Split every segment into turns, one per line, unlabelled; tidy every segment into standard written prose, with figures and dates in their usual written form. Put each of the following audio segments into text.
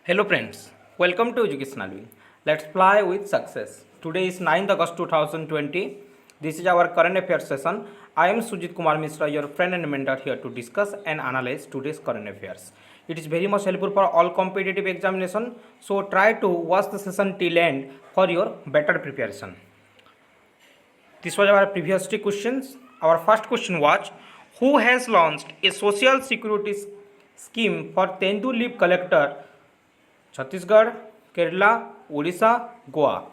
Hello friends, welcome to Educational Wing. Let's fly with success. Today is 9th August 2020. This is our current affairs session. I am Sujit Kumar Mishra, your friend and mentor here to discuss and analyze today's current affairs. It is very much helpful for all competitive examination. So try to watch the session till end for your better preparation. This was our previous three questions. Our first question was, who has launched a social security scheme for Tendu leaf collector Chhattisgarh, Kerala, Odisha, Goa?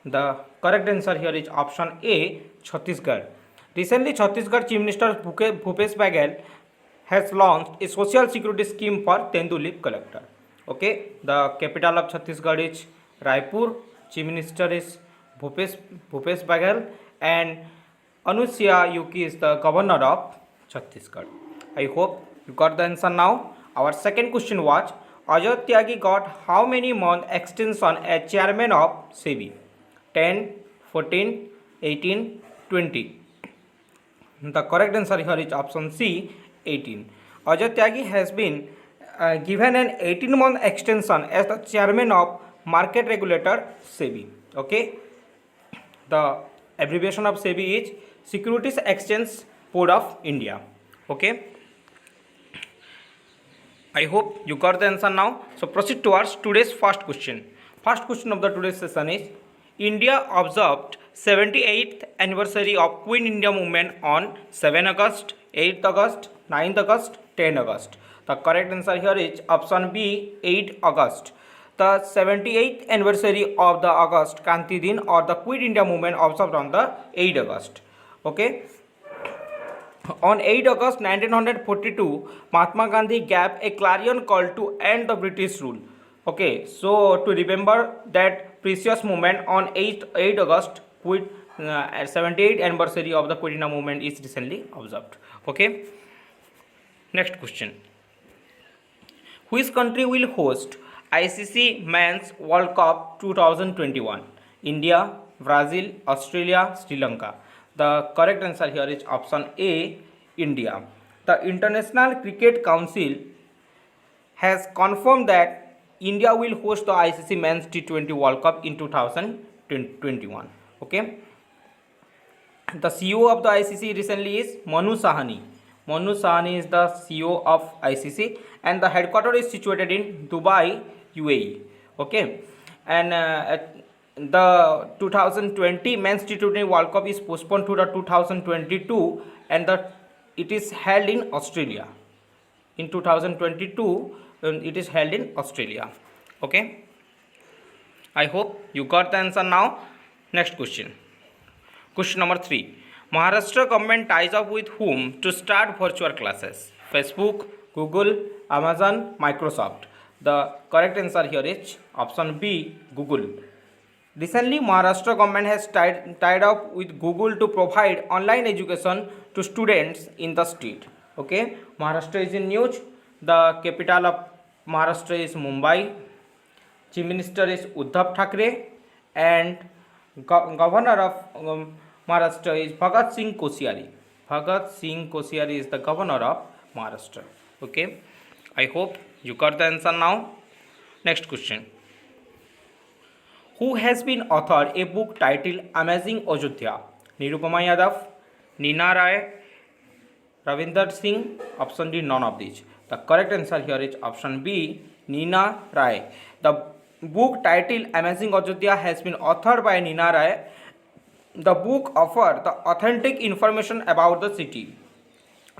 The correct answer here is option A, Chhattisgarh. Recently, Chhattisgarh Chief Minister Bhupesh Baghel has launched a social security scheme for Tendu leaf collector. Okay, the capital of Chhattisgarh is Raipur. Chief Minister is Bhupesh Baghel, and Anusuya Uki is the governor of Chhattisgarh. I hope you got the answer now. Our second question was, Ajay Tyagi got how many month extension as chairman of SEBI? 10, 14, 18, 20. The correct answer here is option C, 18. Ajay Tyagi has been given an 18-month extension as the chairman of market regulator SEBI. Okay, the abbreviation of SEBI is Securities Exchange Board of India. Okay, I hope you got the answer now. So proceed towards today's first question. First question of the today's session is, India observed 78th anniversary of Queen India movement on 7 August, 8th August, 9th August, 10 August. The correct answer here is option B, 8 August. The 78th anniversary of the August Kranti Din or the Quit India movement observed on the 8 August. Okay. On 8 August 1942, Mahatma Gandhi gave a clarion call to end the British rule. Okay, so to remember that precious moment on 8 August, 78th anniversary of the Quit India movement is recently observed. Okay. Next question. Which country will host ICC Men's World Cup 2021? India, Brazil, Australia, Sri Lanka. The correct answer here is option A, India. The International Cricket Council has confirmed that India will host the ICC Men's T20 World Cup in 2021. Okay. The CEO of the ICC recently is Manu Sahani. Manu Sahani is the CEO of ICC, and the headquarters is situated in Dubai, UAE. Okay, and the 2020 Men's T20 World Cup is postponed to the 2022, and it is held in Australia. In 2022, it is held in Australia. Okay, I hope you got the answer now. Next question. Question number 3. Maharashtra government ties up with whom to start virtual classes? Facebook, Google, Amazon, Microsoft. The correct answer here is option B, Google. Recently, Maharashtra government has tied up with Google to provide online education to students in the state. Okay, Maharashtra is in news. The capital of Maharashtra is Mumbai. Chief Minister is Uddhav Thackeray, and Governor of Maharashtra is Bhagat Singh Koshyari. Bhagat Singh Koshyari is the Governor of Maharashtra. Okay, I hope you got the answer now. Next question. Who has been authored a book titled Amazing Ayodhya? Nirupama Yadav, Nina Rai, Ravinder Singh. Option D, none of these. The correct answer here is option B, Nina Rai. The book titled Amazing Ayodhya has been authored by Nina Rai. The book offers the authentic information about the city.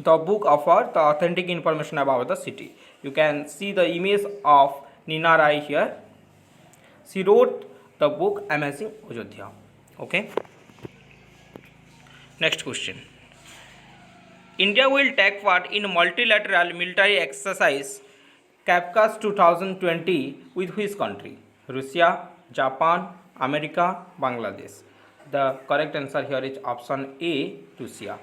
The book offers the authentic information about the city. You can see the image of Nina Rai here. She wrote the book Amazing Ayodhya. Okay. Next question. India will take part in multilateral military exercise Kavkaz 2020 with which country? Russia, Japan, America, Bangladesh. The correct answer here is option A, Russia.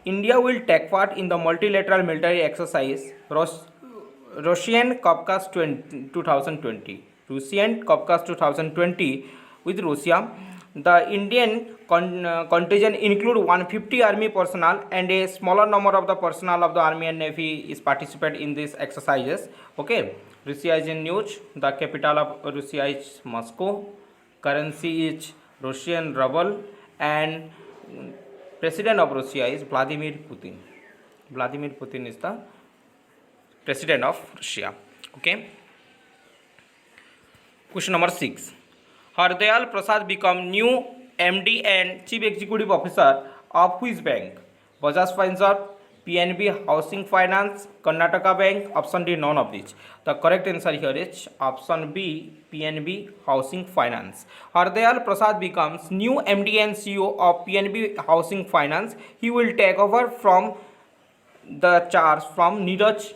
India will take part in the multilateral military exercise Russian Kavkaz 2020. Russian Kavkaz 2020 with Russia. The Indian contingent include 150 army personnel, and a smaller number of the personnel of the army and navy is participate in these exercises. Okay, Russia is in news. The capital of Russia is Moscow. Currency is Russian ruble, and president of Russia is Vladimir Putin. Vladimir Putin is the president of Russia. Okay. Question number 6. Hardayal Prasad become new MD and Chief Executive Officer of which bank? Bajaj Finserv, PNB Housing Finance, Karnataka Bank. Option D, none of these. The correct answer here is option B, PNB Housing Finance. Hardayal Prasad becomes new MD and CEO of PNB Housing Finance. He will take over from the charge from Neeraj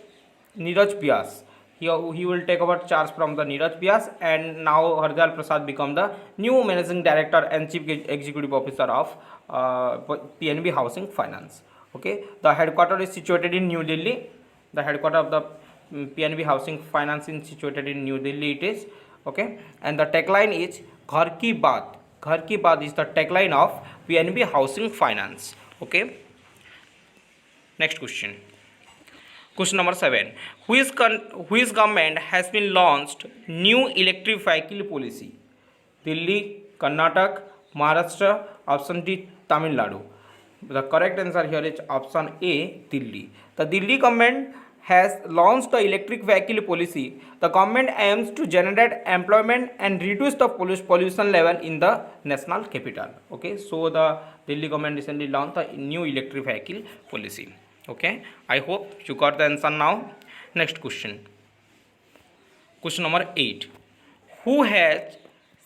Vyas. He will take over charge from the Neeraj Vyas, and now Hardayal Prasad become the new managing director and chief executive officer of PNB Housing Finance. Okay, the headquarters is situated in New Delhi. The headquarters of the PNB Housing Finance is situated in New Delhi. It is okay, and the tagline is Ghar Ki Baat. Ghar Ki Baat is the tagline of PNB Housing Finance. Okay. Next question. Question number 7. Which government has been launched new electric vehicle policy? Delhi, Karnataka, Maharashtra. Option D, Tamil Nadu. The correct answer here is option A, Delhi. The Delhi government has launched the electric vehicle policy. The government aims to generate employment and reduce the pollution level in the national capital. Okay, so the Delhi government recently launched the new electric vehicle policy. Okay, I hope you got the answer now. Next question. Question number 8. Who has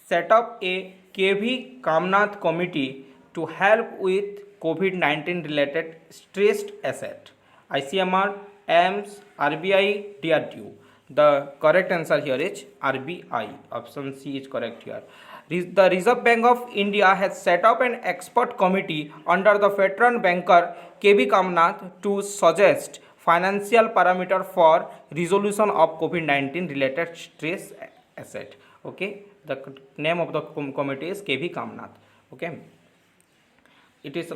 set up a KV Kamnath committee to help with COVID-19 related stressed asset? ICMR, AIMS, RBI, DRDO. The correct answer here is RBI. Option C is correct here. The Reserve Bank of India has set up an expert committee under the veteran banker KV Kamnath to suggest financial parameter for resolution of COVID-19 related stress asset. Okay, the name of the committee is KV Kamnath. Okay, it is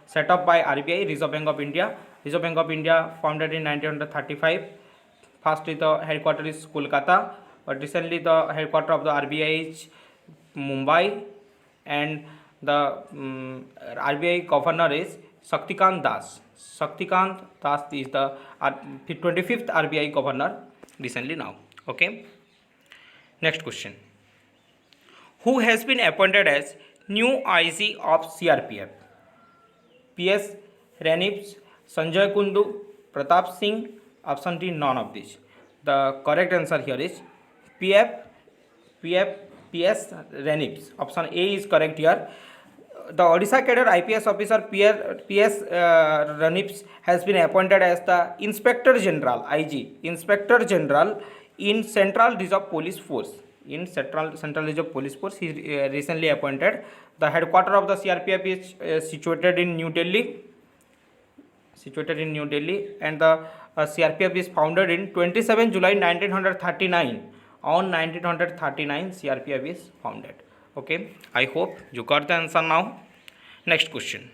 set up by RBI, Reserve Bank of India. Reserve Bank of India founded in 1935. First, the headquarters is Kolkata, but recently the headquarters of the RBI is Mumbai, and the RBI governor is Shaktikant Das. Shaktikant Das is the 25th RBI governor recently now. Okay. Next question. Who has been appointed as new IG of CRPF? PS Renips, Sanjay Kundu, Pratap Singh. Option D, none of these. The correct answer here is PS Renips. Option A is correct here. The Odisha cadre IPS officer PS Renips has been appointed as the Inspector General IG, Inspector General in Central Reserve Police Force. In Central Reserve Police Force, he recently appointed. The headquarters of the CRPF is situated in New Delhi. And the CRPF is founded in 27 July 1939. On 1939, CRPF is founded. Okay, I hope you got the answer now. Next question.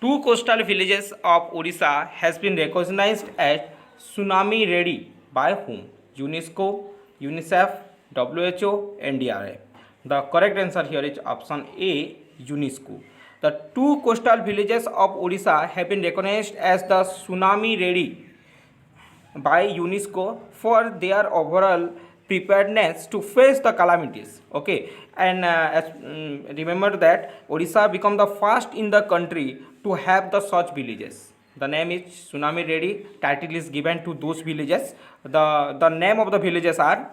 2 coastal villages of Odisha has been recognized as tsunami ready by whom? UNESCO, UNICEF, WHO, NDRA. The correct answer here is option A, UNESCO. The 2 coastal villages of Odisha have been recognized as the tsunami ready by UNESCO for their overall preparedness to face the calamities. Okay, and remember that Odisha become the first in the country to have the such villages. The name is tsunami ready. Title is given to those villages. The name of the villages are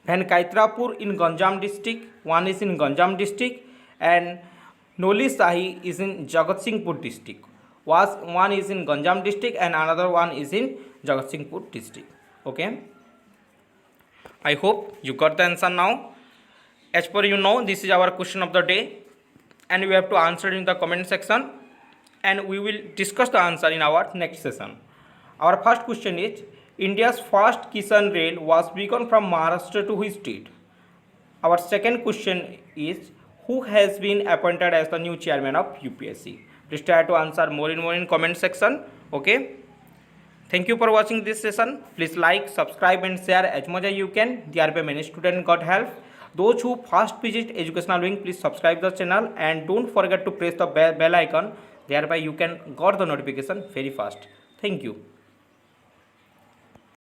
Venkaitrapur in Ganjam district. One is in Ganjam district, and Noli Sahi is in Jagatsinghpur district. One is in Ganjam district and another one is in Jagatsinghpur district. Okay, I hope you got the answer now. As per this is our question of the day, and we have to answer in the comment section, and we will discuss the answer in our next session. Our first question is, India's first Kisan Rail was begun from Maharashtra to which state? Our second question is, who has been appointed as the new chairman of UPSC? Please try to answer more in comment section. Okay. Thank you for watching this session. Please like, subscribe and share as much as you can. Thereby many students got help. Those who first visit educational wing, please subscribe the channel and don't forget to press the bell icon. Thereby you can got the notification very fast. Thank you.